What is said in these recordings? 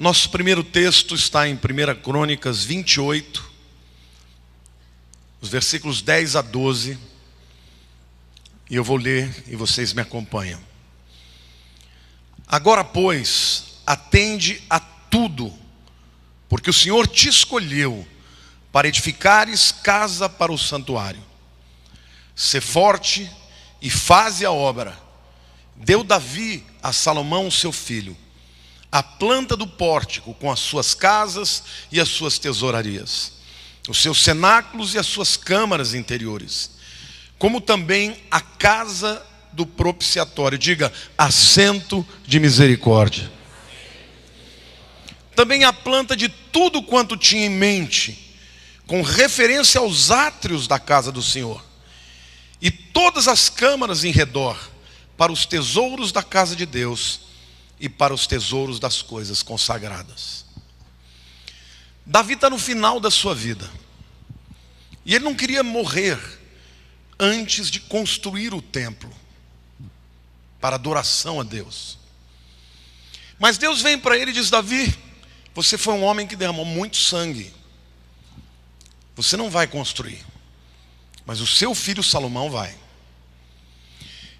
Nosso primeiro texto está em 1 Crônicas 28, os versículos 10 a 12. E eu vou ler e vocês me acompanham. Agora, pois, atende a tudo, porque o Senhor te escolheu para edificares casa para o santuário. Sê forte e faze a obra. Deu Davi a Salomão seu filho a planta do pórtico com as suas casas e as suas tesourarias, os seus cenáculos e as suas câmaras interiores, como também a casa do propiciatório. Diga, assento de misericórdia. Também a planta de tudo quanto tinha em mente, com referência aos átrios da casa do Senhor, e todas as câmaras em redor, para os tesouros da casa de Deus e para os tesouros das coisas consagradas. Davi está no final da sua vida, e ele não queria morrer antes de construir o templo para adoração a Deus. Mas Deus vem para ele e diz: Davi, você foi um homem que derramou muito sangue, você não vai construir, mas o seu filho Salomão vai.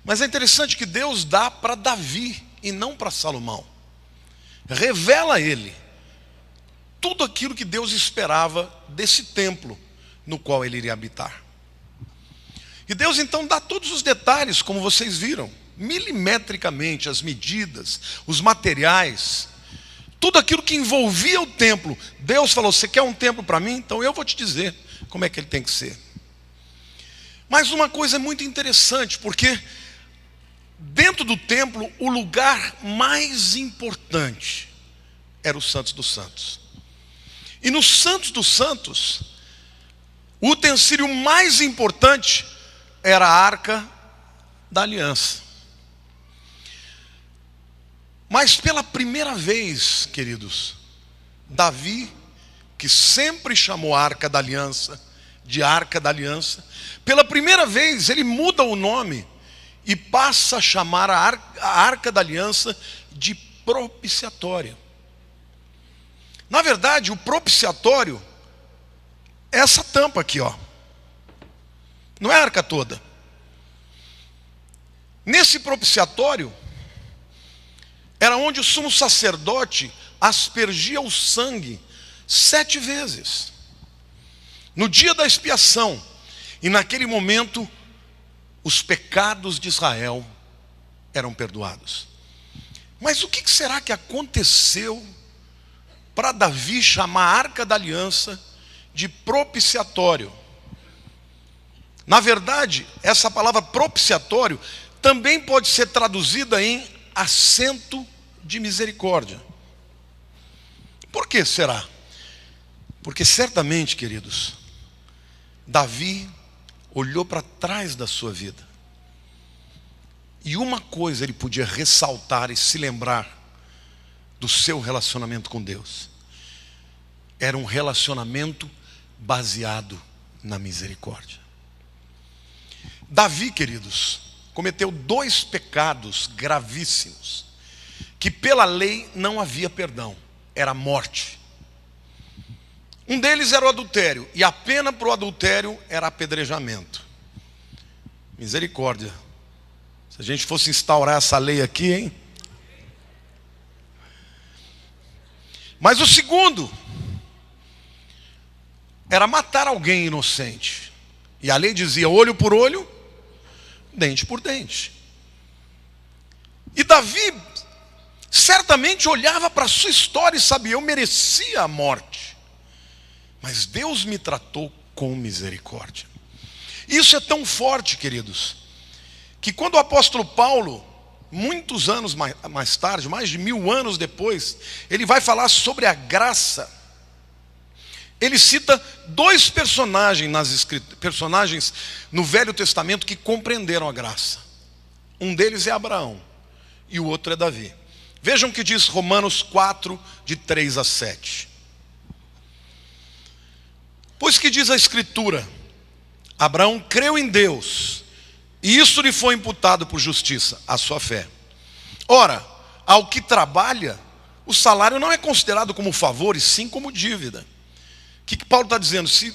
Mas é interessante que Deus dá para Davi e não para Salomão. Revela a ele tudo aquilo que Deus esperava desse templo no qual ele iria habitar. E Deus então dá todos os detalhes, como vocês viram, milimetricamente, as medidas, os materiais, tudo aquilo que envolvia o templo. Deus falou: você quer um templo para mim? Então eu vou te dizer como é que ele tem que ser. Mas uma coisa é muito interessante, porque dentro do templo, o lugar mais importante era o Santos dos Santos. E no Santos dos Santos, o utensílio mais importante era a Arca da Aliança. Mas pela primeira vez, queridos, Davi, que sempre chamou a Arca da Aliança de Arca da Aliança, pela primeira vez ele muda o nome e passa a chamar a Arca da Aliança de propiciatório. Na verdade, o propiciatório é essa tampa aqui, ó. Não é a arca toda. Nesse propiciatório era onde o sumo sacerdote aspergia o sangue 7 vezes no dia da expiação, e naquele momento os pecados de Israel eram perdoados. Mas o que será que aconteceu para Davi chamar a Arca da Aliança de propiciatório? Na verdade, essa palavra propiciatório também pode ser traduzida em assento de misericórdia. Por que será? Porque certamente, queridos, Davi olhou para trás da sua vida, e uma coisa ele podia ressaltar e se lembrar do seu relacionamento com Deus: era um relacionamento baseado na misericórdia. Davi, queridos, cometeu 2 pecados gravíssimos, que pela lei não havia perdão, era a morte. Um deles era o adultério, e a pena para o adultério era apedrejamento. Misericórdia. Se a gente fosse instaurar essa lei aqui, hein? Mas o segundo era matar alguém inocente, e a lei dizia: olho por olho, dente por dente. E Davi certamente olhava para a sua história e sabia: eu merecia a morte, mas Deus me tratou com misericórdia. Isso é tão forte, queridos, que quando o apóstolo Paulo, muitos anos mais tarde, mais de 1000 anos depois, ele vai falar sobre a graça, ele cita 2 personagens no Velho Testamento que compreenderam a graça. Um deles é Abraão e o outro é Davi. Vejam o que diz Romanos 4, de 3 a 7. Pois que diz a Escritura: Abraão creu em Deus, e isso lhe foi imputado por justiça, a sua fé. Ora, ao que trabalha, o salário não é considerado como favor, e sim como dívida. O que Paulo está dizendo? Se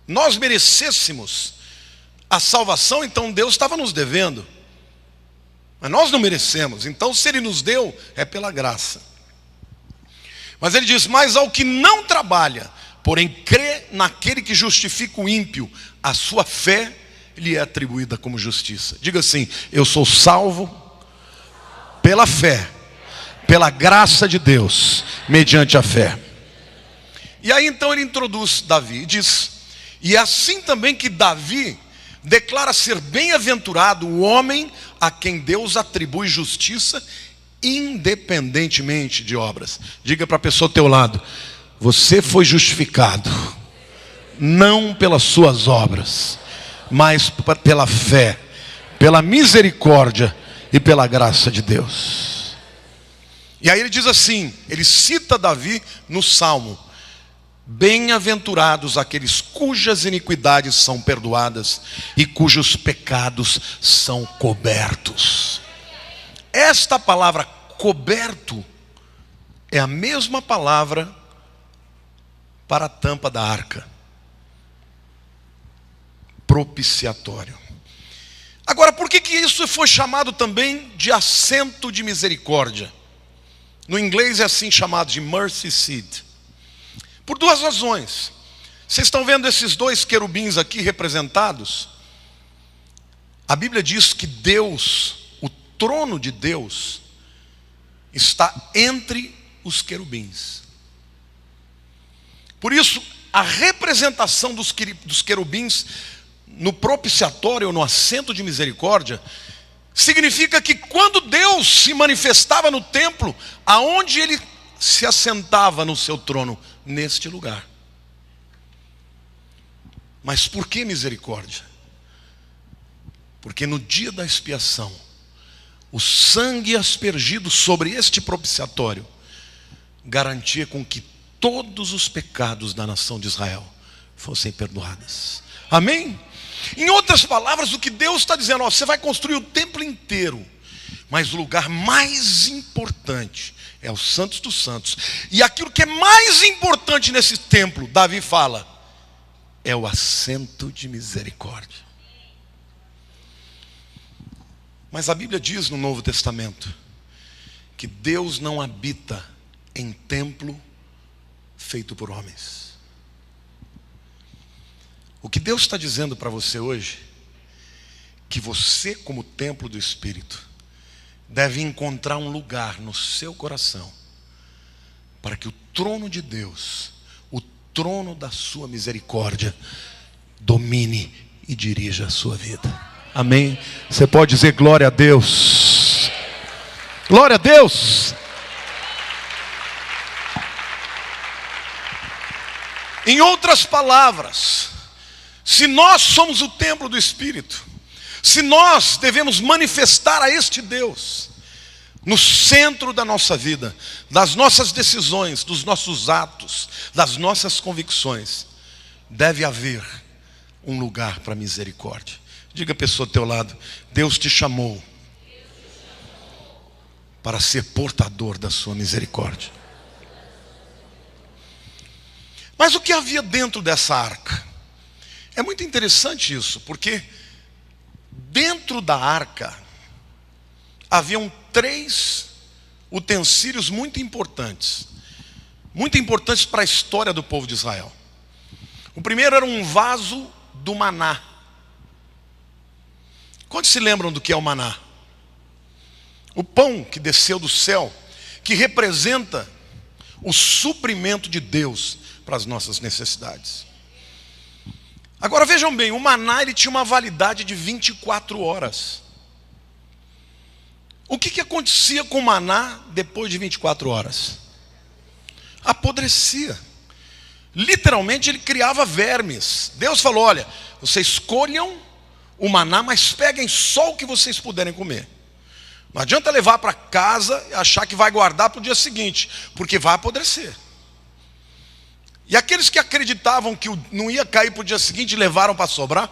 nós merecêssemos a salvação, então Deus estava nos devendo. Mas nós não merecemos, então se Ele nos deu, é pela graça. Mas ele diz, mas ao que não trabalha, porém crê naquele que justifica o ímpio, a sua fé lhe é atribuída como justiça. Diga assim, eu sou salvo pela fé, pela graça de Deus, mediante a fé. E aí então ele introduz Davi e diz, e é assim também que Davi declara ser bem-aventurado o homem a quem Deus atribui justiça, independentemente de obras. Diga para a pessoa ao teu lado, você foi justificado, não pelas suas obras, mas pela fé, pela misericórdia e pela graça de Deus. E aí ele diz assim, ele cita Davi no Salmo, bem-aventurados aqueles cujas iniquidades são perdoadas e cujos pecados são cobertos. Esta palavra coberto é a mesma palavra para a tampa da arca. Propiciatório. Agora, por que isso foi chamado também de assento de misericórdia? No inglês é assim chamado de mercy seat. Por duas razões. Vocês estão vendo esses dois querubins aqui representados? A Bíblia diz que Deus, o trono de Deus, está entre os querubins. Por isso, a representação dos querubins no propiciatório ou no assento de misericórdia significa que quando Deus se manifestava no templo, aonde ele se assentava no seu trono, neste lugar. Mas por que misericórdia? Porque no dia da expiação, o sangue aspergido sobre este propiciatório garantia com que todos os pecados da nação de Israel fossem perdoados. Amém? Em outras palavras, o que Deus está dizendo, você vai construir o templo inteiro, mas o lugar mais importante é o Santos dos Santos. E aquilo que é mais importante nesse templo, Davi fala, é o assento de misericórdia. Mas a Bíblia diz no Novo Testamento que Deus não habita em templo feito por homens. O que Deus está dizendo para você hoje, que você como templo do Espírito, deve encontrar um lugar no seu coração, para que o trono de Deus, o trono da sua misericórdia, domine e dirija a sua vida. Amém? Você pode dizer glória a Deus. Glória a Deus. Em outras palavras, se nós somos o templo do Espírito, se nós devemos manifestar a este Deus no centro da nossa vida, das nossas decisões, dos nossos atos, das nossas convicções, deve haver um lugar para misericórdia. Diga a pessoa ao teu lado, Deus te chamou para ser portador da sua misericórdia. Mas o que havia dentro dessa arca? É muito interessante isso, porque dentro da arca haviam 3 utensílios muito importantes para a história do povo de Israel. O primeiro era um vaso do maná. Quantos se lembram do que é o maná? O pão que desceu do céu, que representa o suprimento de Deus para as nossas necessidades. Agora vejam bem, o maná ele tinha uma validade de 24 horas. O que acontecia com o maná depois de 24 horas? Apodrecia. Literalmente ele criava vermes. Deus falou, olha, vocês escolham o maná, mas peguem só o que vocês puderem comer. Não adianta levar para casa e achar que vai guardar para o dia seguinte, porque vai apodrecer. E aqueles que acreditavam que não ia cair para o dia seguinte e levaram para sobrar,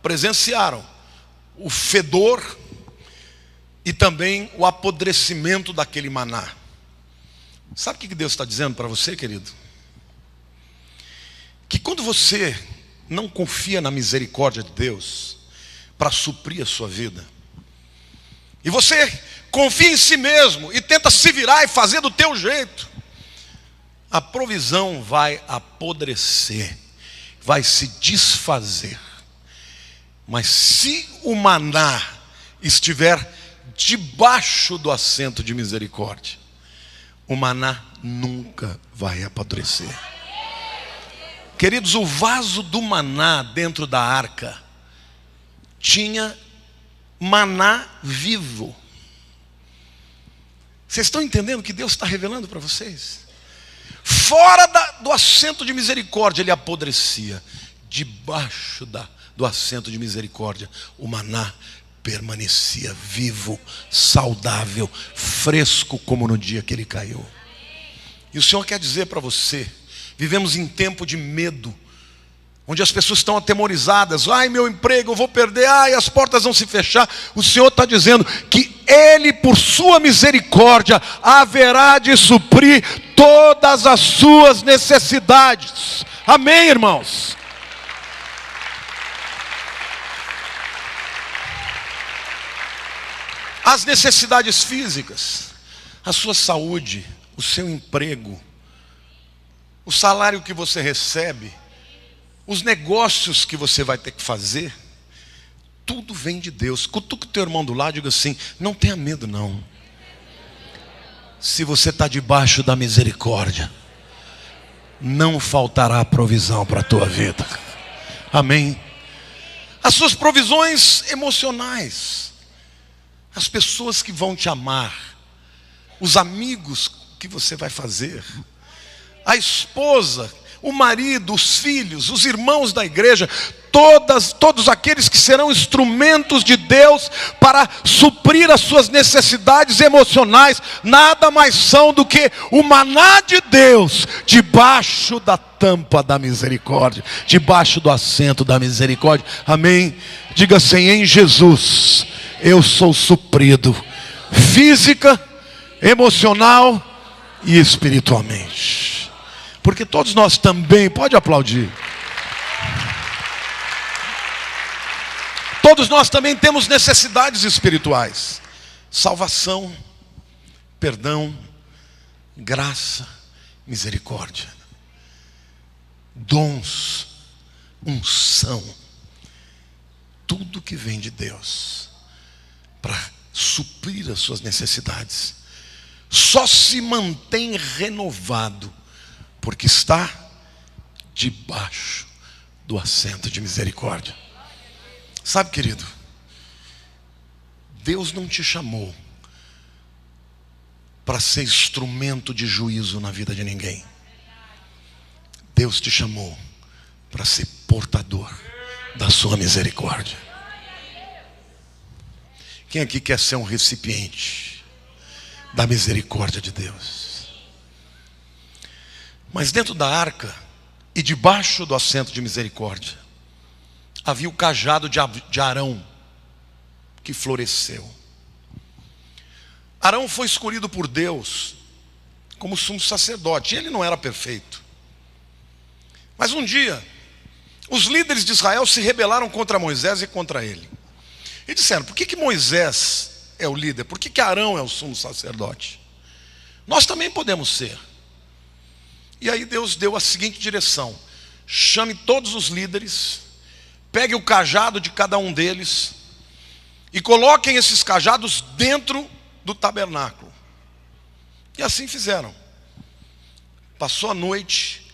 presenciaram o fedor e também o apodrecimento daquele maná. Sabe o que Deus está dizendo para você, querido? Que quando você não confia na misericórdia de Deus para suprir a sua vida, e você confia em si mesmo e tenta se virar e fazer do teu jeito, a provisão vai apodrecer, vai se desfazer. Mas se o maná estiver debaixo do assento de misericórdia, o maná nunca vai apodrecer. Queridos, o vaso do maná dentro da arca tinha maná vivo. Vocês estão entendendo o que Deus está revelando para vocês? Fora do assento de misericórdia ele apodrecia. Debaixo do assento de misericórdia o maná permanecia vivo, saudável, fresco como no dia que ele caiu. E o Senhor quer dizer para você: vivemos em tempo de medo, onde as pessoas estão atemorizadas. Ai, meu emprego eu vou perder, ai, as portas vão se fechar. O Senhor está dizendo que Ele, por sua misericórdia, haverá de suprir todas as suas necessidades. Amém, irmãos? As necessidades físicas, a sua saúde, o seu emprego, o salário que você recebe, os negócios que você vai ter que fazer, tudo vem de Deus. Cutuca o teu irmão do lado e diga assim: não tenha medo não. Se você está debaixo da misericórdia, não faltará provisão para a tua vida. Amém? As suas provisões emocionais, as pessoas que vão te amar, os amigos que você vai fazer, a esposa, o marido, os filhos, os irmãos da igreja, todos aqueles que serão instrumentos de Deus para suprir as suas necessidades emocionais, nada mais são do que o maná de Deus, debaixo da tampa da misericórdia, debaixo do assento da misericórdia. Amém? Diga assim: em Jesus eu sou suprido, física, emocional e espiritualmente. Porque todos nós também, pode aplaudir, todos nós também temos necessidades espirituais: salvação, perdão, graça, misericórdia, dons, unção, tudo que vem de Deus para suprir as suas necessidades. Só se mantém renovado porque está debaixo do assento de misericórdia. Sabe, querido, Deus não te chamou para ser instrumento de juízo na vida de ninguém. Deus te chamou para ser portador da sua misericórdia. Quem aqui quer ser um recipiente da misericórdia de Deus? Mas dentro da arca e debaixo do assento de misericórdia havia o cajado de Arão que floresceu. Arão foi escolhido por Deus como sumo sacerdote. Ele não era perfeito, mas um dia os líderes de Israel se rebelaram contra Moisés e contra ele. E disseram: por que Moisés é o líder? Por que Arão é o sumo sacerdote? Nós também podemos ser. E aí Deus deu a seguinte direção: chame todos os líderes, pegue o cajado de cada um deles e coloquem esses cajados dentro do tabernáculo. E assim fizeram. Passou a noite,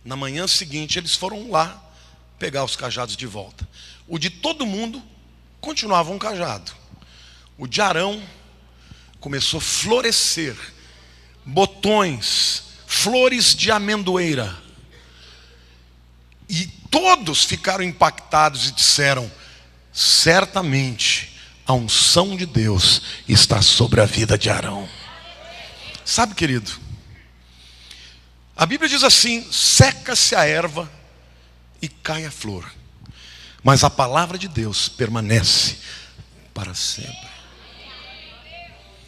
na manhã seguinte eles foram lá pegar os cajados de volta. O de todo mundo continuava um cajado. O de Arão começou a florescer botões, flores de amendoeira. E todos ficaram impactados e disseram: certamente a unção de Deus está sobre a vida de Arão. Sabe, querido, a Bíblia diz assim: seca-se a erva e cai a flor, mas a palavra de Deus permanece para sempre.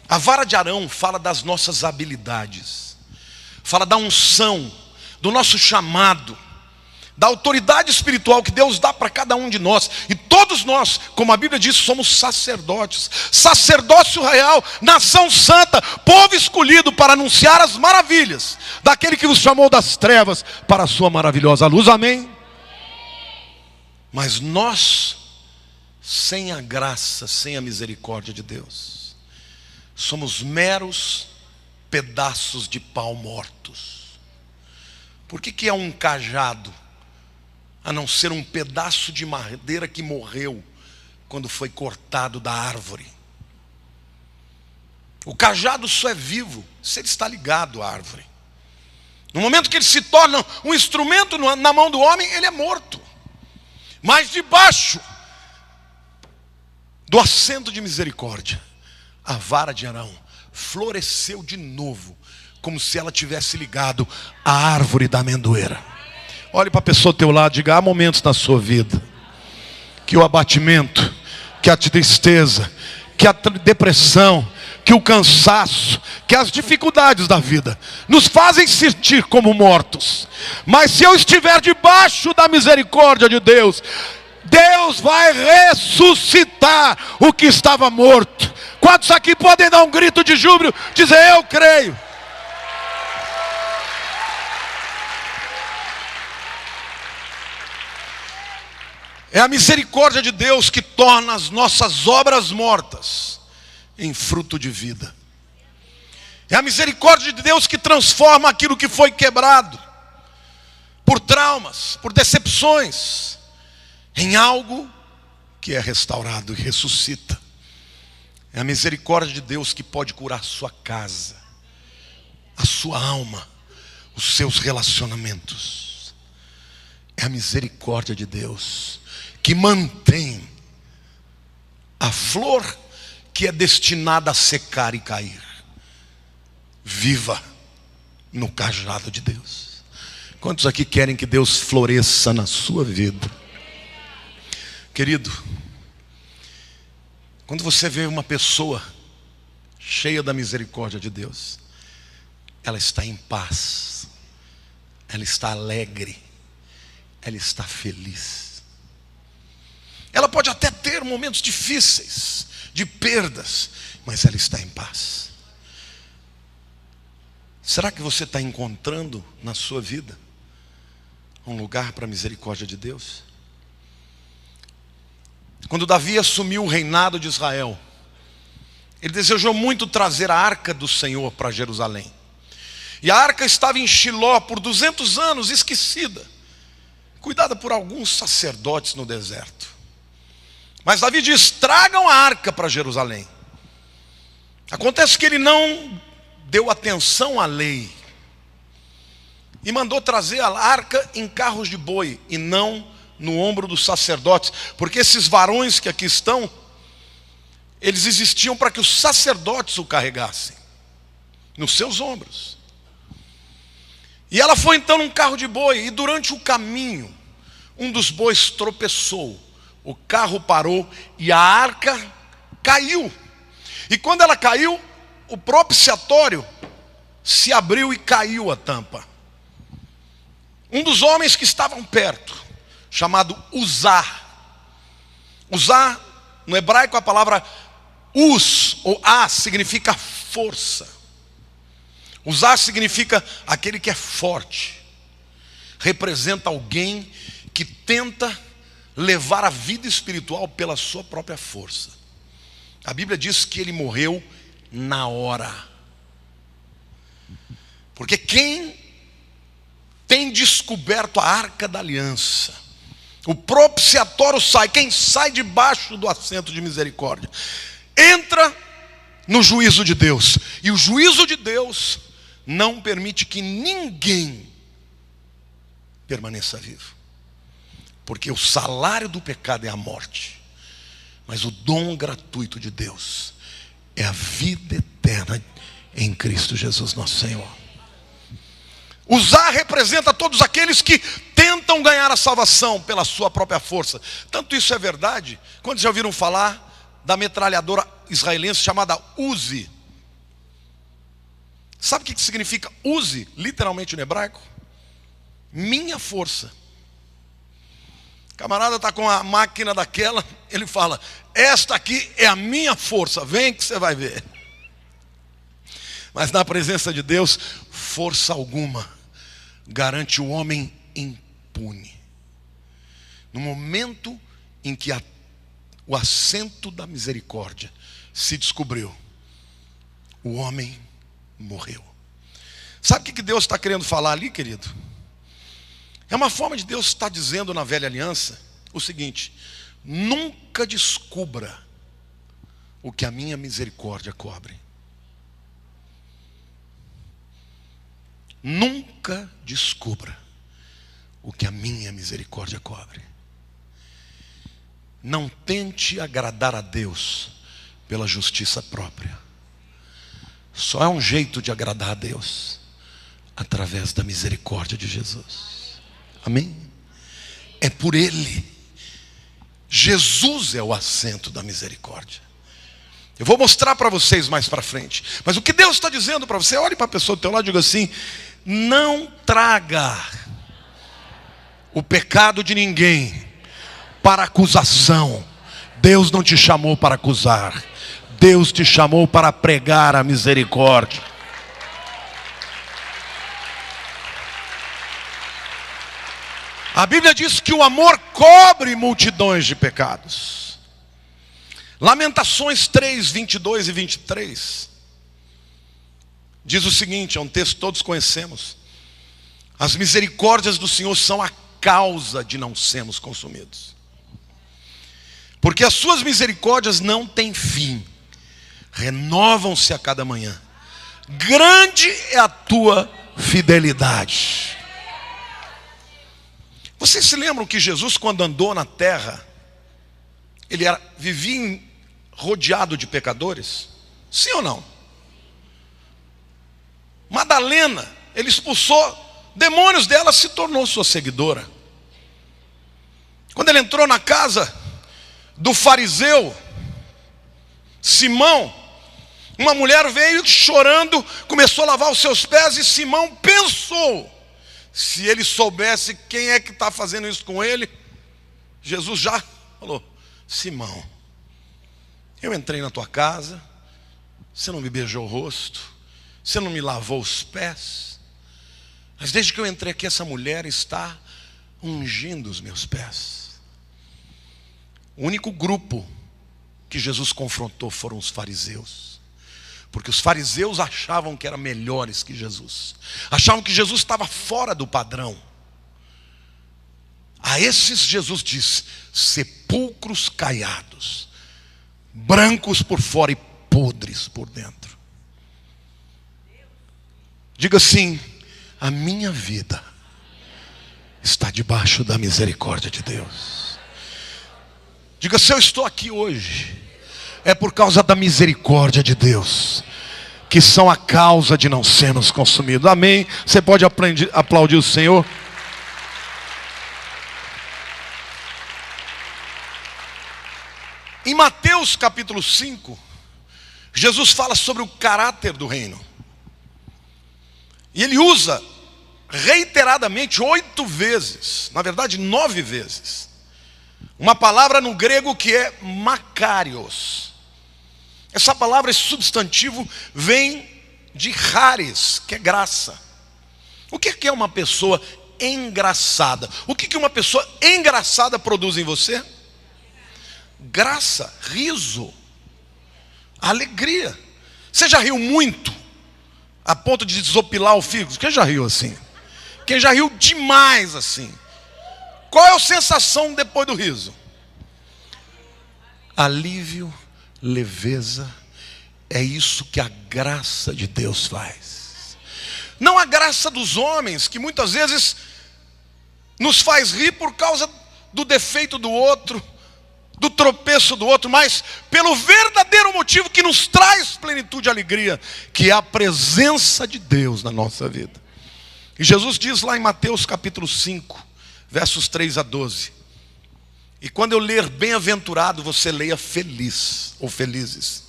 A vara de Arão fala das nossas habilidades. fala da unção, do nosso chamado, da autoridade espiritual que Deus dá para cada um de nós. E todos nós, como a Bíblia diz, somos sacerdotes, sacerdócio real, nação santa, povo escolhido para anunciar as maravilhas daquele que vos chamou das trevas para a sua maravilhosa luz. Amém? Mas nós, sem a graça, sem a misericórdia de Deus, somos meros pedaços de pau mortos. Por que é um cajado, a não ser um pedaço de madeira que morreu quando foi cortado da árvore? O cajado só é vivo se ele está ligado à árvore. No momento que ele se torna um instrumento na mão do homem, ele é morto. Mas debaixo do assento de misericórdia, a vara de Arão floresceu de novo, como se ela tivesse ligado à árvore da amendoeira. Olhe para a pessoa ao teu lado e diga: há momentos na sua vida que o abatimento, que a tristeza, que a depressão, que o cansaço, que as dificuldades da vida nos fazem sentir como mortos. Mas se eu estiver debaixo da misericórdia de Deus, Deus vai ressuscitar o que estava morto. Quantos aqui podem dar um grito de júbilo, dizer: eu creio? É a misericórdia de Deus que torna as nossas obras mortas em fruto de vida. É a misericórdia de Deus que transforma aquilo que foi quebrado por traumas, por decepções, em algo que é restaurado e ressuscita. É a misericórdia de Deus que pode curar a sua casa, a sua alma, os seus relacionamentos. É a misericórdia de Deus que mantém a flor que é destinada a secar e cair, viva no cajado de Deus. Quantos aqui querem que Deus floresça na sua vida? Querido, quando você vê uma pessoa cheia da misericórdia de Deus, ela está em paz, ela está alegre, ela está feliz. Ela pode até ter momentos difíceis, de perdas, mas ela está em paz. Será que você está encontrando na sua vida um lugar para a misericórdia de Deus? Quando Davi assumiu o reinado de Israel, ele desejou muito trazer a arca do Senhor para Jerusalém. E a arca estava em Shiló por 200 anos, esquecida, cuidada por alguns sacerdotes no deserto. Mas Davi diz: tragam a arca para Jerusalém. Acontece que ele não deu atenção à lei e mandou trazer a arca em carros de boi e não no ombro dos sacerdotes, porque esses varões que aqui estão, eles existiam para que os sacerdotes o carregassem nos seus ombros. E ela foi então num carro de boi, e durante o caminho um dos bois tropeçou, o carro parou e a arca caiu. E quando ela caiu, o propiciatório se abriu e caiu a tampa. Um dos homens que estavam perto, chamado Uzá. Uzá, no hebraico a palavra Uz ou A significa força. Uzá significa aquele que é forte. Representa alguém que tenta levar a vida espiritual pela sua própria força. A Bíblia diz que ele morreu na hora. Porque quem tem descoberto a arca da aliança, o propiciatório sai, quem sai debaixo do assento de misericórdia, entra no juízo de Deus. E o juízo de Deus não permite que ninguém permaneça vivo. Porque o salário do pecado é a morte, mas o dom gratuito de Deus é a vida eterna em Cristo Jesus nosso Senhor. Uzá representa todos aqueles que tentam ganhar a salvação pela sua própria força. Tanto isso é verdade, quando já ouviram falar da metralhadora israelense chamada Uzi. Sabe o que significa use, literalmente no hebraico? Minha força. O camarada está com a máquina daquela, ele fala: esta aqui é a minha força, vem que você vai ver. Mas na presença de Deus, força alguma garante o homem impune. No momento em que o assento da misericórdia se descobriu, o homem morreu. Sabe o que Deus está querendo falar ali, querido? É uma forma de Deus estar dizendo na velha aliança o seguinte: nunca descubra o que a minha misericórdia cobre. Nunca descubra o que a minha misericórdia cobre. Não tente agradar a Deus pela justiça própria. Só é um jeito de agradar a Deus: através da misericórdia de Jesus. Amém? É por Ele. Jesus é o assento da misericórdia. Eu vou mostrar para vocês mais para frente. Mas o que Deus está dizendo para você, olhe para a pessoa do teu lado e diga assim: não traga o pecado de ninguém para acusação. Deus não te chamou para acusar. Deus te chamou para pregar a misericórdia. A Bíblia diz que o amor cobre multidões de pecados. Lamentações 3, 22 e 23 diz o seguinte, é um texto que todos conhecemos: as misericórdias do Senhor são a causa de não sermos consumidos, porque as suas misericórdias não têm fim, renovam-se a cada manhã. Grande é a tua fidelidade. Vocês se lembram que Jesus, quando andou na terra, ele vivia rodeado de pecadores? Sim ou não? Madalena, ele expulsou demônios dela, se tornou sua seguidora. Quando ele entrou na casa do fariseu Simão, uma mulher veio chorando, começou a lavar os seus pés, e Simão pensou: se ele soubesse quem é que está fazendo isso com ele. Jesus já falou: Simão, eu entrei na tua casa, você não me beijou o rosto, você não me lavou os pés, mas desde que eu entrei aqui, essa mulher está ungindo os meus pés. O único grupo que Jesus confrontou foram os fariseus, porque os fariseus achavam que eram melhores que Jesus, achavam que Jesus estava fora do padrão. A esses Jesus disse: sepulcros caiados, brancos por fora e podres por dentro. Diga assim: a minha vida está debaixo da misericórdia de Deus. Diga: se eu estou aqui hoje, é por causa da misericórdia de Deus, que são a causa de não sermos consumidos. Amém? Você pode aplaudir o Senhor? Em Mateus capítulo 5, Jesus fala sobre o caráter do reino. E ele usa reiteradamente 8 vezes, na verdade 9 vezes, uma palavra no grego que é makarios. Essa palavra, esse substantivo, vem de charis, que é graça. O que é uma pessoa engraçada? O que uma pessoa engraçada produz em você? Graça, riso, alegria. Você já riu muito a ponto de desopilar o fígado? Quem já riu assim? Quem já riu demais assim? Qual é a sensação depois do riso? Alívio, leveza. É isso que a graça de Deus faz. Não a graça dos homens, que muitas vezes nos faz rir por causa do defeito do outro, do tropeço do outro, mas pelo verdadeiro motivo que nos traz plenitude e alegria, que é a presença de Deus na nossa vida. E Jesus diz lá em Mateus capítulo 5, versos 3 a 12: e quando eu ler bem-aventurado, você leia feliz ou felizes.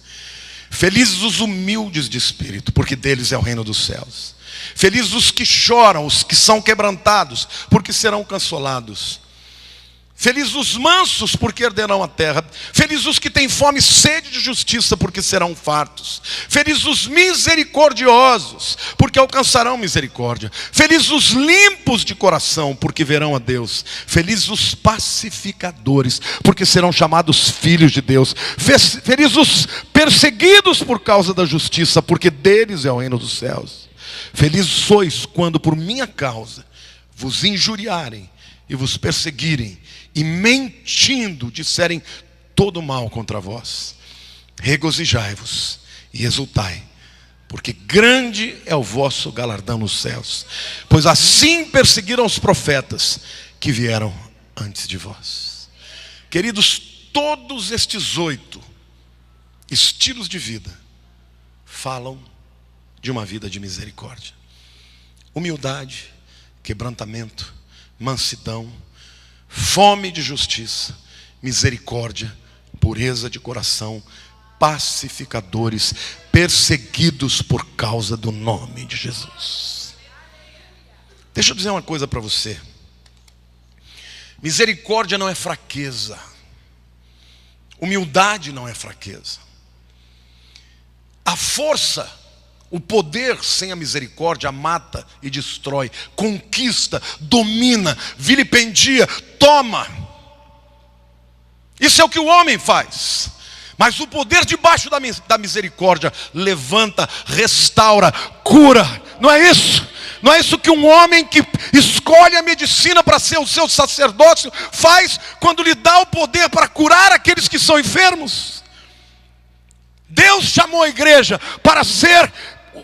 Felizes os humildes de espírito, porque deles é o reino dos céus. Felizes os que choram, os que são quebrantados, porque serão consolados. Felizes os mansos, porque herderão a terra. Felizes os que têm fome e sede de justiça, porque serão fartos. Felizes os misericordiosos, porque alcançarão misericórdia. Felizes os limpos de coração, porque verão a Deus. Felizes os pacificadores, porque serão chamados filhos de Deus. Felizes os perseguidos por causa da justiça, porque deles é o reino dos céus. Felizes sois quando por minha causa vos injuriarem e vos perseguirem, e mentindo disserem todo mal contra vós. Regozijai-vos e exultai, porque grande é o vosso galardão nos céus, pois assim perseguiram os profetas que vieram antes de vós. Queridos, todos estes 8 estilos de vida falam de uma vida de misericórdia: humildade, quebrantamento, mansidão, fome de justiça, misericórdia, pureza de coração, pacificadores, perseguidos por causa do nome de Jesus. Deixa eu dizer uma coisa para você: misericórdia não é fraqueza, humildade não é fraqueza. A força, o poder sem a misericórdia mata e destrói, conquista, domina, vilipendia, toma. Isso é o que o homem faz. Mas o poder debaixo da misericórdia levanta, restaura, cura. Não é isso? Não é isso que um homem que escolhe a medicina para ser o seu sacerdócio faz quando lhe dá o poder para curar aqueles que são enfermos? Deus chamou a igreja para ser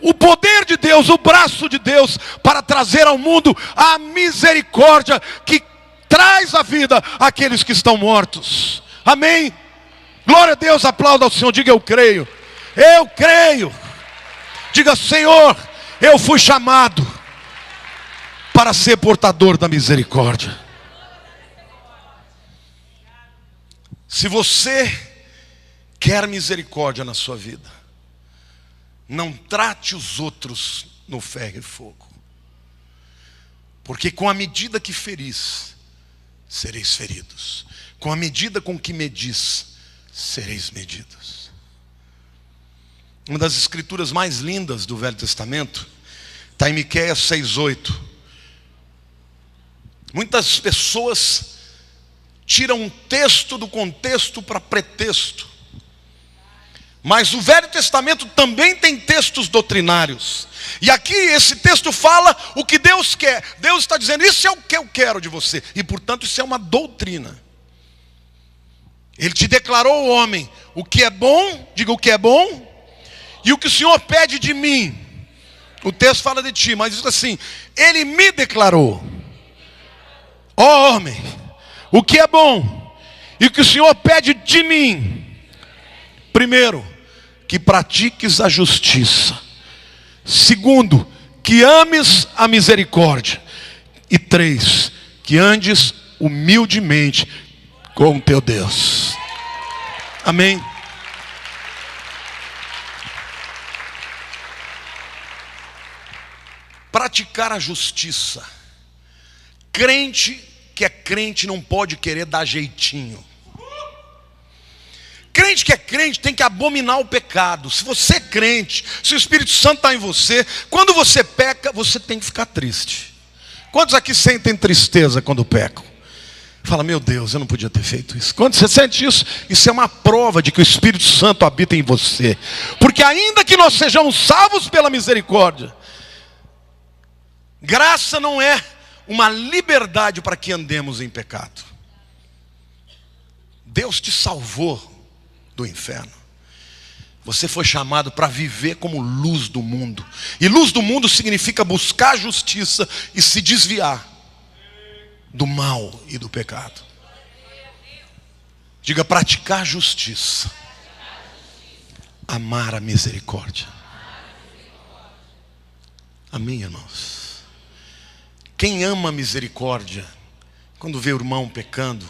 o poder de Deus, o braço de Deus, para trazer ao mundo a misericórdia que traz a vida àqueles que estão mortos. Amém? Glória a Deus, aplauda ao Senhor, diga: eu creio. Eu creio. Diga: Senhor, eu fui chamado para ser portador da misericórdia. Se você quer misericórdia na sua vida, não trate os outros no ferro e fogo, porque com a medida que feris, sereis feridos. Com a medida com que medis, sereis medidos. Uma das escrituras mais lindas do Velho Testamento está em Miqueias 6:8. Muitas pessoas tiram um texto do contexto para pretexto. Mas o Velho Testamento também tem textos doutrinários. E aqui esse texto fala o que Deus quer. Deus está dizendo: isso é o que eu quero de você. E portanto isso é uma doutrina. Ele te declarou, o homem, o que é bom, diga o que é bom, e o que o Senhor pede de mim. O texto fala de ti, mas diz assim: Ele me declarou, ó homem, o que é bom, e o que o Senhor pede de mim. Primeiro, que pratiques a justiça. Segundo, que ames a misericórdia. E 3, que andes humildemente com o teu Deus. Amém? Praticar a justiça. Crente que é crente não pode querer dar jeitinho. Crente que é crente tem que abominar o pecado. Se você é crente, se o Espírito Santo está em você, quando você peca, você tem que ficar triste. Quantos aqui sentem tristeza quando pecam? Fala: meu Deus, eu não podia ter feito isso. Quando você sente isso, isso é uma prova de que o Espírito Santo habita em você. Porque ainda que nós sejamos salvos pela misericórdia, graça não é uma liberdade para que andemos em pecado. Deus te salvou do inferno. Você foi chamado para viver como luz do mundo. E luz do mundo significa buscar a justiça e se desviar do mal e do pecado. Diga: praticar a justiça, amar a misericórdia. Amém, irmãos? Quem ama a misericórdia, quando vê o irmão pecando,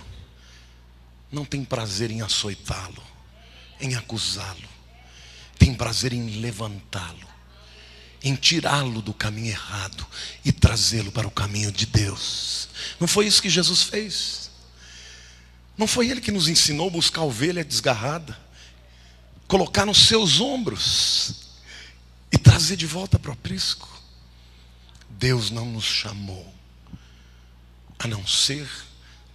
não tem prazer em açoitá-lo, em acusá-lo. tem prazer em levantá-lo, em tirá-lo do caminho errado e trazê-lo para o caminho de Deus. Não foi isso que Jesus fez? Não foi Ele que nos ensinou a buscar a ovelha desgarrada, colocar nos seus ombros e trazer de volta para o aprisco? Deus não nos chamou a não ser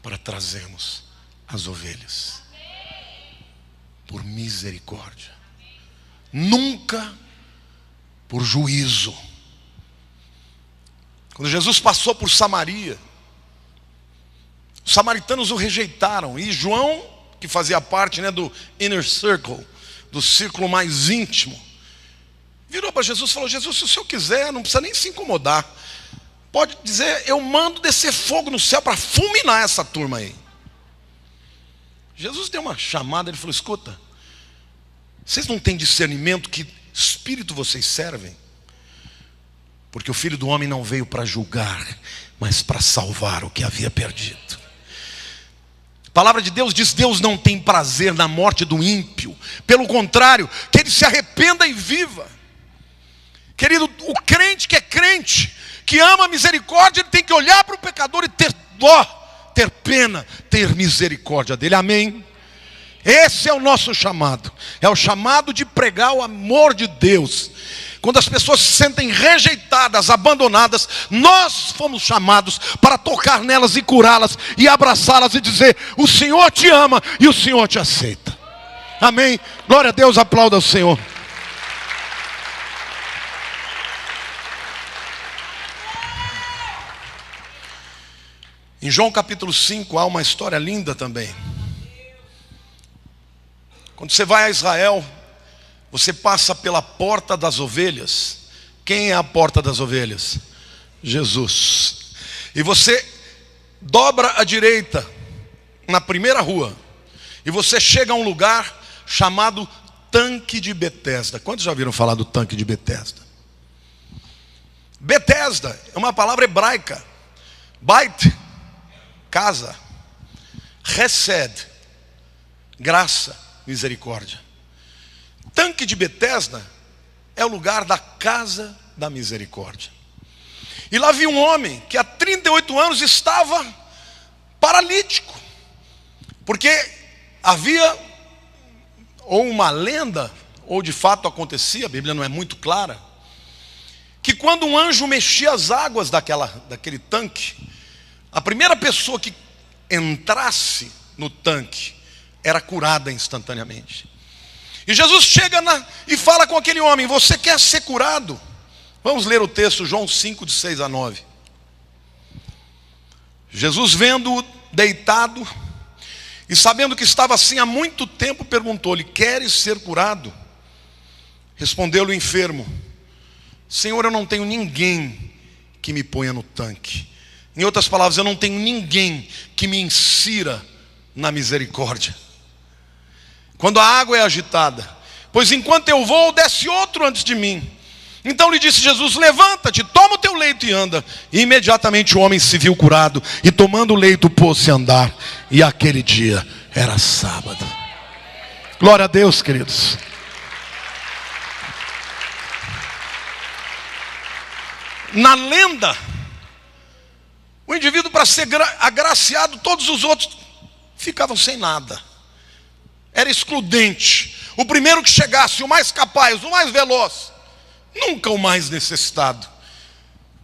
para trazermos as ovelhas por misericórdia, nunca por juízo. Quando Jesus passou por Samaria, os samaritanos o rejeitaram, e João, que fazia parte, do inner circle, do círculo mais íntimo, virou para Jesus e falou: Jesus, se o Senhor quiser, não precisa nem se incomodar, pode dizer, eu mando descer fogo no céu para fulminar essa turma aí. Jesus deu uma chamada, ele falou: escuta, vocês não têm discernimento que espírito vocês servem? Porque o Filho do Homem não veio para julgar, mas para salvar o que havia perdido. A palavra de Deus diz: Deus não tem prazer na morte do ímpio, pelo contrário, que ele se arrependa e viva. Querido, o crente que é crente, que ama a misericórdia, ele tem que olhar para o pecador e ter dó, ter pena, ter misericórdia dele. Amém? Esse é o nosso chamado. É o chamado de pregar o amor de Deus. Quando as pessoas se sentem rejeitadas, abandonadas, nós fomos chamados para tocar nelas e curá-las e abraçá-las e dizer: o Senhor te ama e o Senhor te aceita. Amém? Glória a Deus, aplauda o Senhor. Em João capítulo 5 há uma história linda também. Quando você vai a Israel, você passa pela porta das ovelhas. Quem é a porta das ovelhas? Jesus. E você dobra à direita, na primeira rua, e você chega a um lugar chamado Tanque de Betesda. Quantos já ouviram falar do Tanque de Betesda? Betesda é uma palavra hebraica. Bait, casa. Hesed, graça, misericórdia. Tanque de Betesda é o lugar da casa da misericórdia. E lá vi um homem que há 38 anos estava paralítico, porque havia ou uma lenda, ou de fato acontecia, a Bíblia não é muito clara, que quando um anjo mexia as águas daquele tanque, a primeira pessoa que entrasse no tanque era curada instantaneamente. E Jesus chega e fala com aquele homem: você quer ser curado? Vamos ler o texto, João 5, de 6 a 9. Jesus, vendo-o deitado e sabendo que estava assim há muito tempo, perguntou-lhe: queres ser curado? Respondeu-lhe o enfermo: Senhor, eu não tenho ninguém que me ponha no tanque. Em outras palavras, eu não tenho ninguém que me insira na misericórdia quando a água é agitada, pois enquanto eu vou, desce outro antes de mim. Então lhe disse Jesus: levanta-te, toma o teu leito e anda. E imediatamente o homem se viu curado, e tomando o leito pôs-se a andar. E aquele dia era sábado. Glória a Deus, queridos. Na lenda, o indivíduo, para ser agraciado, todos os outros ficavam sem nada. Era excludente. O primeiro que chegasse, o mais capaz, o mais veloz, nunca o mais necessitado,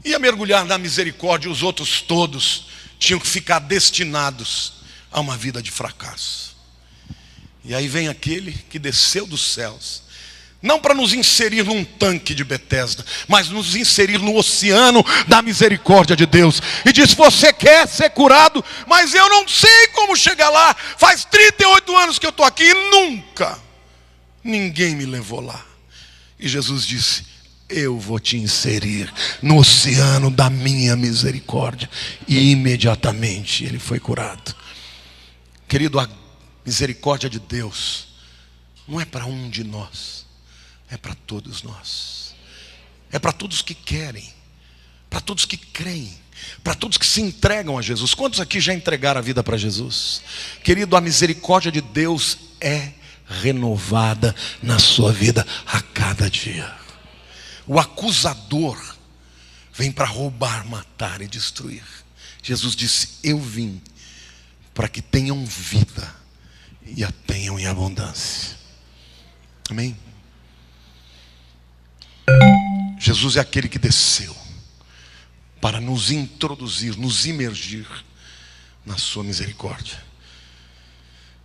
ia mergulhar na misericórdia, e os outros todos tinham que ficar destinados a uma vida de fracasso. E aí vem aquele que desceu dos céus, não para nos inserir num tanque de Betesda, mas nos inserir no oceano da misericórdia de Deus. E diz: você quer ser curado, mas eu não sei como chegar lá. Faz 38 anos que eu estou aqui e nunca ninguém me levou lá. E Jesus disse: eu vou te inserir no oceano da minha misericórdia. E imediatamente ele foi curado. Querido, a misericórdia de Deus não é para um de nós, é para todos nós. É para todos que querem, para todos que creem, para todos que se entregam a Jesus. Quantos aqui já entregaram a vida para Jesus? Querido, a misericórdia de Deus é renovada na sua vida a cada dia. O acusador vem para roubar, matar e destruir. Jesus disse: eu vim para que tenham vida e a tenham em abundância. Amém? Jesus é aquele que desceu para nos introduzir, nos imergir na sua misericórdia.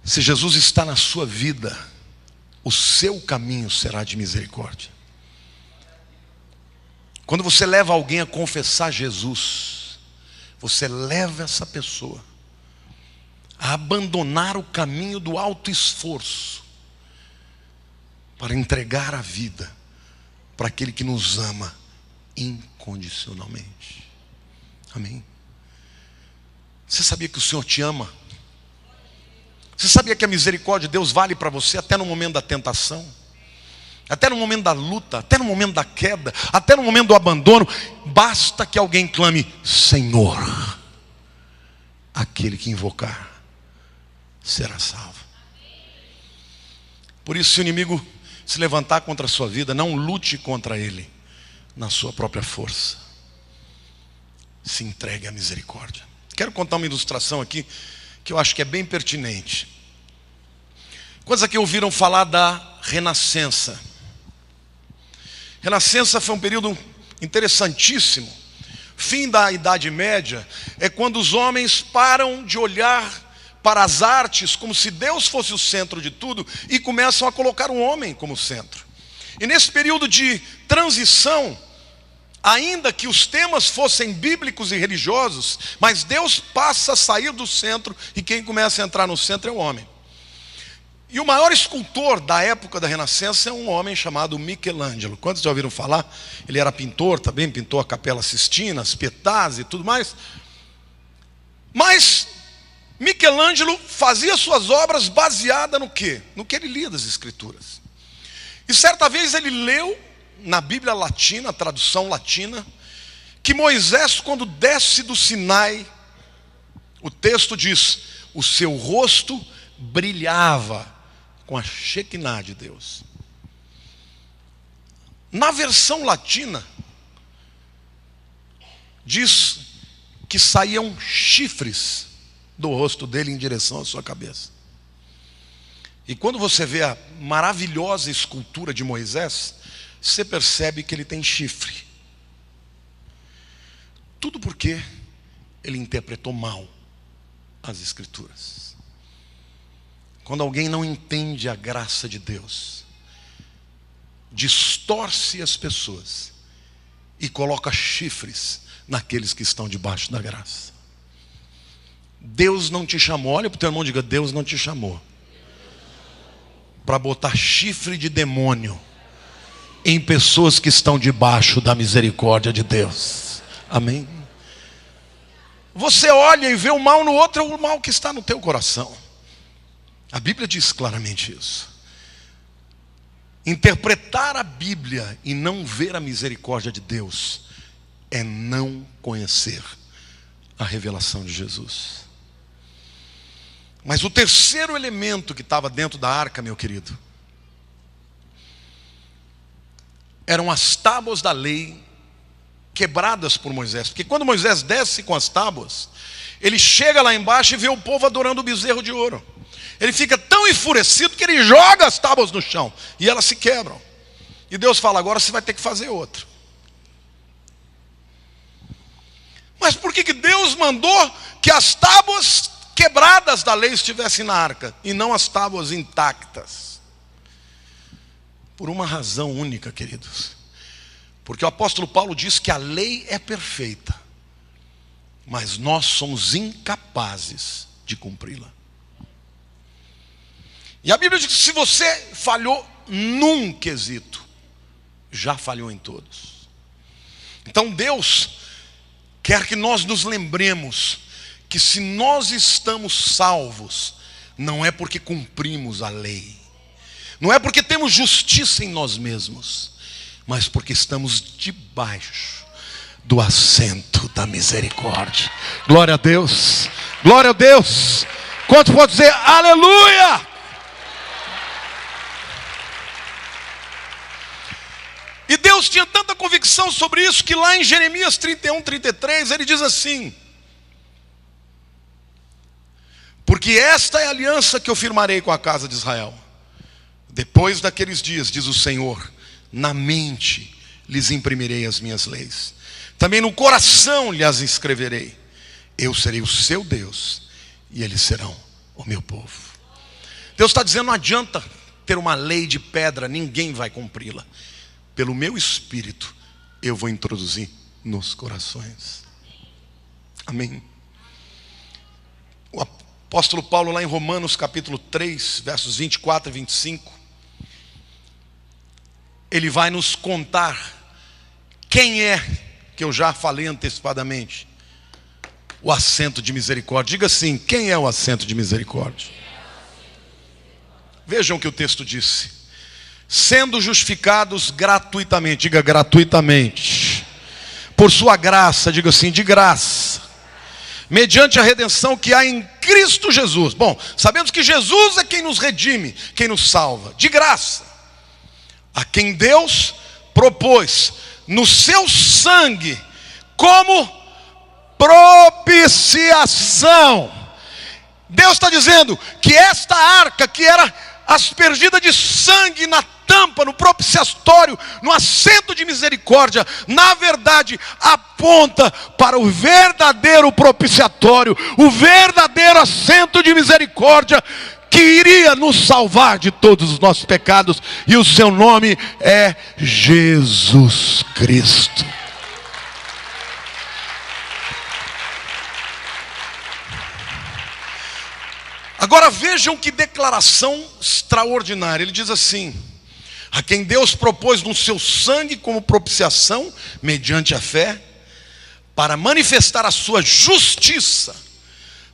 Se Jesus está na sua vida, o seu caminho será de misericórdia. Quando você leva alguém a confessar Jesus, você leva essa pessoa a abandonar o caminho do alto esforço para entregar a vida para aquele que nos ama incondicionalmente. Amém? Você sabia que o Senhor te ama? Você sabia que a misericórdia de Deus vale para você até no momento da tentação? Até no momento da luta, até no momento da queda, até no momento do abandono. Basta que alguém clame: Senhor. Aquele que invocar será salvo. Por isso, se o inimigo se levantar contra a sua vida, não lute contra ele na sua própria força. Se entregue à misericórdia. Quero contar uma ilustração aqui que eu acho que é bem pertinente. Quantos aqui ouviram falar da Renascença? Renascença foi um período interessantíssimo. Fim da Idade Média é quando os homens param de olhar para as artes como se Deus fosse o centro de tudo e começam a colocar o homem como centro. E nesse período de transição, ainda que os temas fossem bíblicos e religiosos, mas Deus passa a sair do centro e quem começa a entrar no centro é o homem. E o maior escultor da época da Renascença é um homem chamado Michelangelo. Quantos já ouviram falar? Ele era pintor também, pintou a Capela Sistina, as Pietà e tudo mais. Mas Michelangelo fazia suas obras baseadas no quê? No que ele lia das Escrituras. E certa vez ele leu na Bíblia Latina, a tradução latina, que Moisés, quando desce do Sinai, o texto diz: o seu rosto brilhava com a Shekinah de Deus. Na versão latina, diz que saíam chifres do rosto dele em direção à sua cabeça. E quando você vê a maravilhosa escultura de Moisés, você percebe que ele tem chifre. Tudo porque ele interpretou mal as Escrituras. Quando alguém não entende a graça de Deus, distorce as pessoas e coloca chifres naqueles que estão debaixo da graça. Deus não te chamou, olha para o teu irmão e diga: Deus não te chamou para botar chifre de demônio em pessoas que estão debaixo da misericórdia de Deus. Amém? Você olha e vê o mal no outro, é o mal que está no teu coração. A Bíblia diz claramente isso. Interpretar a Bíblia e não ver a misericórdia de Deus é não conhecer a revelação de Jesus. Mas o terceiro elemento que estava dentro da arca, meu querido, eram as tábuas da lei quebradas por Moisés. Porque quando Moisés desce com as tábuas, ele chega lá embaixo e vê o povo adorando o bezerro de ouro. Ele fica tão enfurecido que ele joga as tábuas no chão e elas se quebram. E Deus fala: agora você vai ter que fazer outro. Mas por que Deus mandou que as tábuas quebradas da lei estivessem na arca e não as tábuas intactas? Por uma razão única, queridos. Porque o apóstolo Paulo diz que a lei é perfeita, mas nós somos incapazes de cumpri-la. E a Bíblia diz que se você falhou num quesito, já falhou em todos. Então Deus quer que nós nos lembremos que se nós estamos salvos, não é porque cumprimos a lei, não é porque temos justiça em nós mesmos, mas porque estamos debaixo do assento da misericórdia. Glória a Deus, glória a Deus. Quantos podem dizer aleluia? Deus tinha tanta convicção sobre isso que lá em Jeremias 31, 33, ele diz assim: porque esta é a aliança que eu firmarei com a casa de Israel. Depois daqueles dias, diz o Senhor, na mente lhes imprimirei as minhas leis. Também no coração lhes escreverei. Eu serei o seu Deus e eles serão o meu povo. Deus está dizendo, não adianta ter uma lei de pedra, ninguém vai cumpri-la. Pelo meu Espírito, eu vou introduzir nos corações. Amém. O apóstolo Paulo lá em Romanos capítulo 3, versos 24 e 25, ele vai nos contar quem é, que eu já falei antecipadamente, o assento de misericórdia. Diga assim, quem é o assento de misericórdia? Vejam o que o texto disse: sendo justificados gratuitamente, diga gratuitamente, por sua graça, diga assim, de graça, mediante a redenção que há em Cristo Jesus. Bom, sabemos que Jesus é quem nos redime, quem nos salva, de graça, a quem Deus propôs no seu sangue como propiciação. Deus está dizendo que esta arca, que era aspergida de sangue na tampa, no propiciatório, no assento de misericórdia, na verdade aponta para o verdadeiro propiciatório, o verdadeiro assento de misericórdia, que iria nos salvar de todos os nossos pecados, e o seu nome é Jesus Cristo. Agora vejam que declaração extraordinária. Ele diz assim: a quem Deus propôs no seu sangue como propiciação, mediante a fé, para manifestar a sua justiça,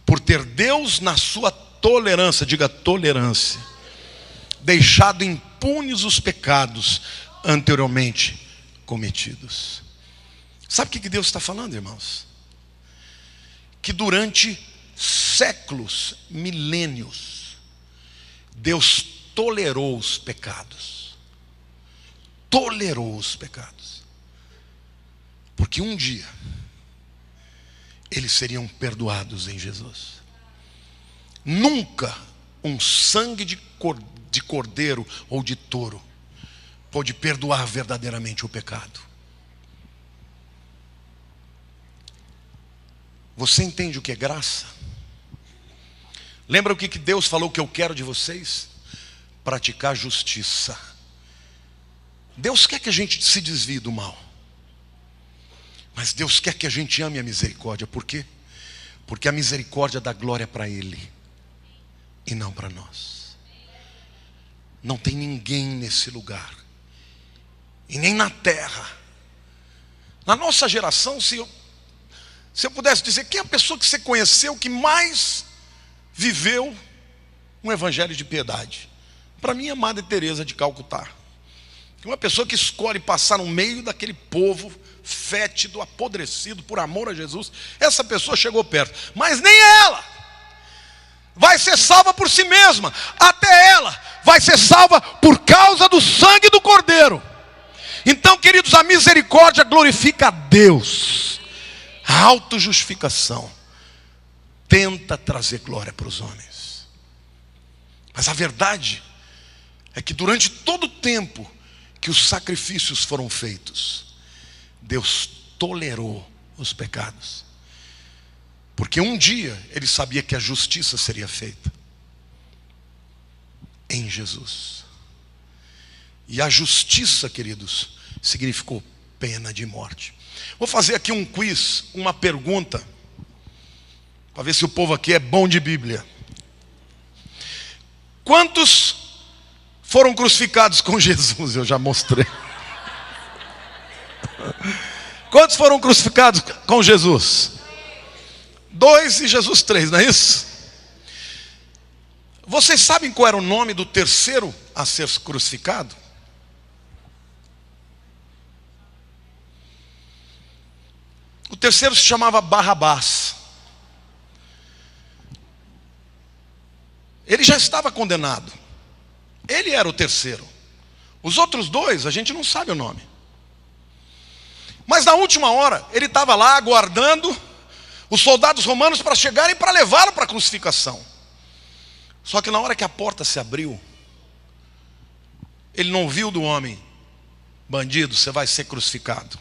por ter Deus na sua tolerância, diga tolerância, deixado impunes os pecados anteriormente cometidos. Sabe o que Deus está falando, irmãos? Que durante séculos, milênios, Deus tolerou os pecados. Tolerou os pecados. Porque um dia eles seriam perdoados em Jesus. Nunca um sangue de cordeiro ou de touro pode perdoar verdadeiramente o pecado. Você entende o que é graça? Lembra o que Deus falou que eu quero de vocês? Praticar justiça. Deus quer que a gente se desvie do mal, mas Deus quer que a gente ame a misericórdia. Por quê? Porque a misericórdia dá glória para Ele e não para nós. Não tem ninguém nesse lugar, e nem na terra, na nossa geração, se eu pudesse dizer, quem é a pessoa que você conheceu que mais viveu um evangelho de piedade? Para mim, a Madre Teresa de Calcutá. Uma pessoa que escolhe passar no meio daquele povo fétido, apodrecido por amor a Jesus. Essa pessoa chegou perto, mas nem ela vai ser salva por si mesma. Até ela vai ser salva por causa do sangue do Cordeiro. Então, queridos, a misericórdia glorifica a Deus. A autojustificação tenta trazer glória para os homens. Mas a verdade é que durante todo o tempo que os sacrifícios foram feitos, Deus tolerou os pecados. Porque um dia Ele sabia que a justiça seria feita em Jesus. E a justiça, queridos, significou pena de morte. Vou fazer aqui um quiz, uma pergunta, para ver se o povo aqui é bom de Bíblia. Quantos foram crucificados com Jesus? Eu já mostrei. Quantos foram crucificados com Jesus? 2 e Jesus 3, não é isso? Vocês sabem qual era o nome do terceiro a ser crucificado? O terceiro se chamava Barrabás. Ele já estava condenado. Ele era o terceiro. Os outros dois, a gente não sabe o nome. Mas na última hora, ele estava lá aguardando os soldados romanos para chegarem para levá-lo para a crucificação. Só que na hora que a porta se abriu, ele não viu do homem: bandido, você vai ser crucificado.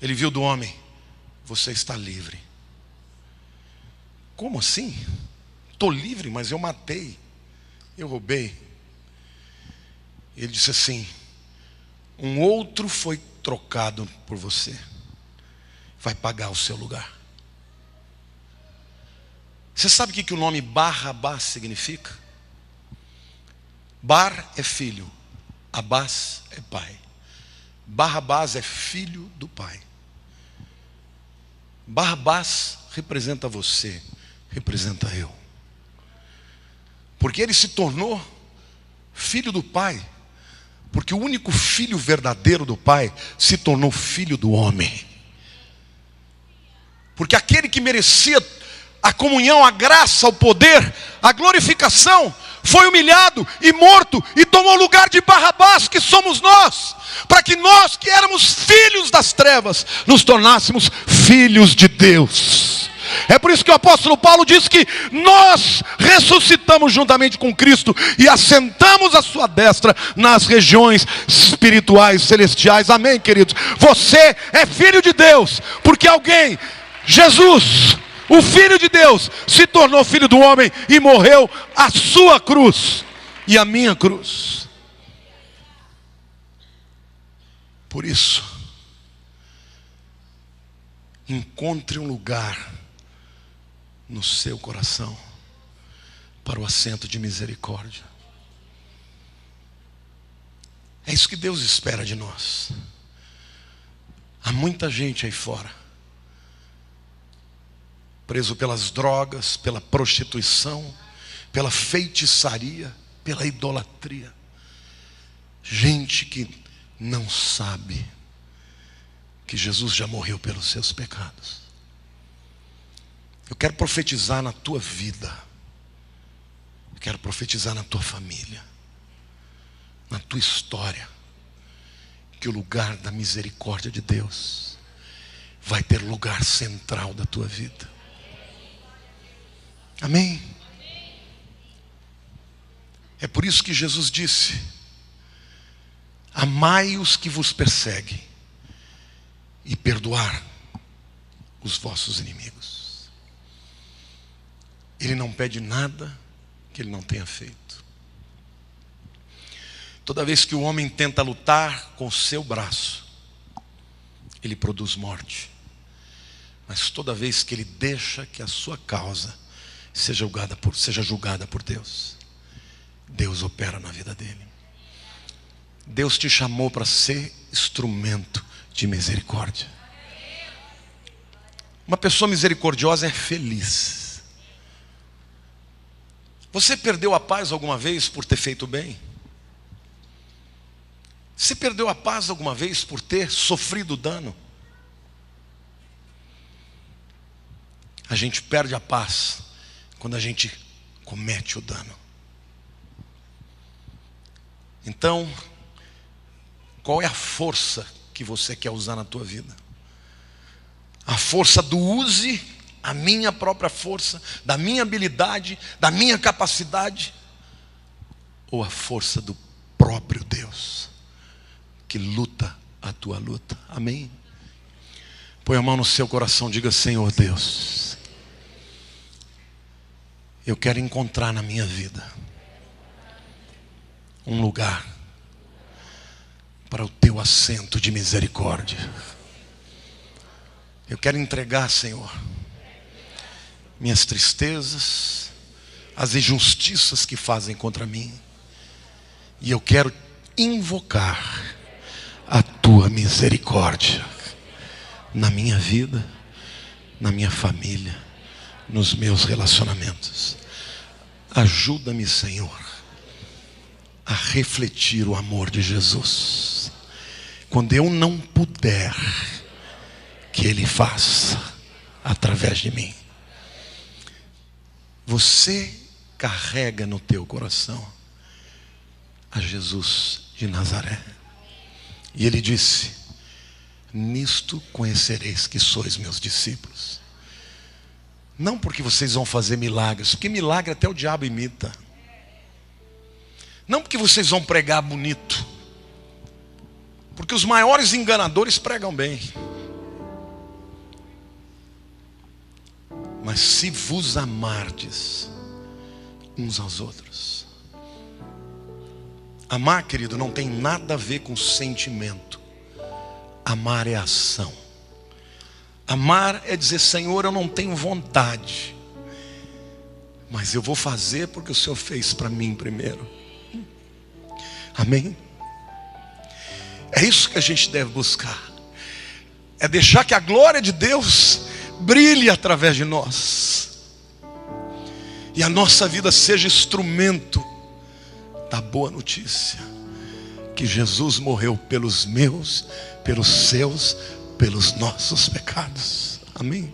Ele viu do homem: você está livre. Como assim? Estou livre, mas eu matei, eu roubei. Ele disse assim: um outro foi trocado por você, vai pagar o seu lugar. Você sabe o que o nome Barrabás significa? Bar é filho, Abás é pai. Barrabás é filho do pai. Barrabás representa você, representa eu. Porque ele se tornou filho do pai. Porque o único filho verdadeiro do pai se tornou filho do homem. Porque aquele que merecia a comunhão, a graça, o poder, a glorificação, foi humilhado e morto e tomou o lugar de Barrabás, que somos nós, para que nós que éramos filhos das trevas, nos tornássemos filhos de Deus. É por isso que o apóstolo Paulo diz que nós ressuscitamos juntamente com Cristo e assentamos à sua destra nas regiões espirituais celestiais. Amém, queridos? Você é filho de Deus, porque alguém, Jesus, o Filho de Deus, se tornou filho do homem e morreu a sua cruz e a minha cruz. Por isso, encontre um lugar no seu coração para o assento de misericórdia. É isso que Deus espera de nós. Há muita gente aí fora, preso pelas drogas, pela prostituição, pela feitiçaria, pela idolatria. Gente que não sabe que Jesus já morreu pelos seus pecados. Eu quero profetizar na tua vida. Eu quero profetizar na tua família, na tua história, que o lugar da misericórdia de Deus vai ter lugar central da tua vida. Amém? É por isso que Jesus disse: amai os que vos perseguem e perdoar os vossos inimigos. Ele não pede nada que ele não tenha feito. Toda vez que o homem tenta lutar com o seu braço, ele produz morte. Mas toda vez que ele deixa que a sua causa seja julgada por Deus, Deus opera na vida dele. Deus te chamou para ser instrumento de misericórdia. Uma pessoa misericordiosa é feliz. Você perdeu a paz alguma vez por ter feito bem? Você perdeu a paz alguma vez por ter sofrido dano? A gente perde a paz quando a gente comete o dano. Então, qual é a força que você quer usar na tua vida? A força do use a minha própria força, da minha habilidade, da minha capacidade, ou a força do próprio Deus, que luta a tua luta? Amém? Põe a mão no seu coração, diga: Senhor Deus, eu quero encontrar na minha vida um lugar para o teu assento de misericórdia. Eu quero entregar, Senhor, minhas tristezas, as injustiças que fazem contra mim, e eu quero invocar a tua misericórdia na minha vida, na minha família, nos meus relacionamentos. Ajuda-me, Senhor, a refletir o amor de Jesus. Quando eu não puder, que Ele faça através de mim. Você carrega no teu coração a Jesus de Nazaré. E Ele disse: nisto conhecereis que sois meus discípulos. Não porque vocês vão fazer milagres, porque milagre até o diabo imita. Não porque vocês vão pregar bonito, porque os maiores enganadores pregam bem. Mas se vos amardes uns aos outros. Amar, querido, não tem nada a ver com sentimento. Amar é ação. Amar é dizer: Senhor, eu não tenho vontade, mas eu vou fazer porque o Senhor fez para mim primeiro. Amém? É isso que a gente deve buscar. É deixar que a glória de Deus brilhe através de nós. E a nossa vida seja instrumento da boa notícia. Que Jesus morreu pelos meus, pelos seus, pelos nossos pecados. Amém?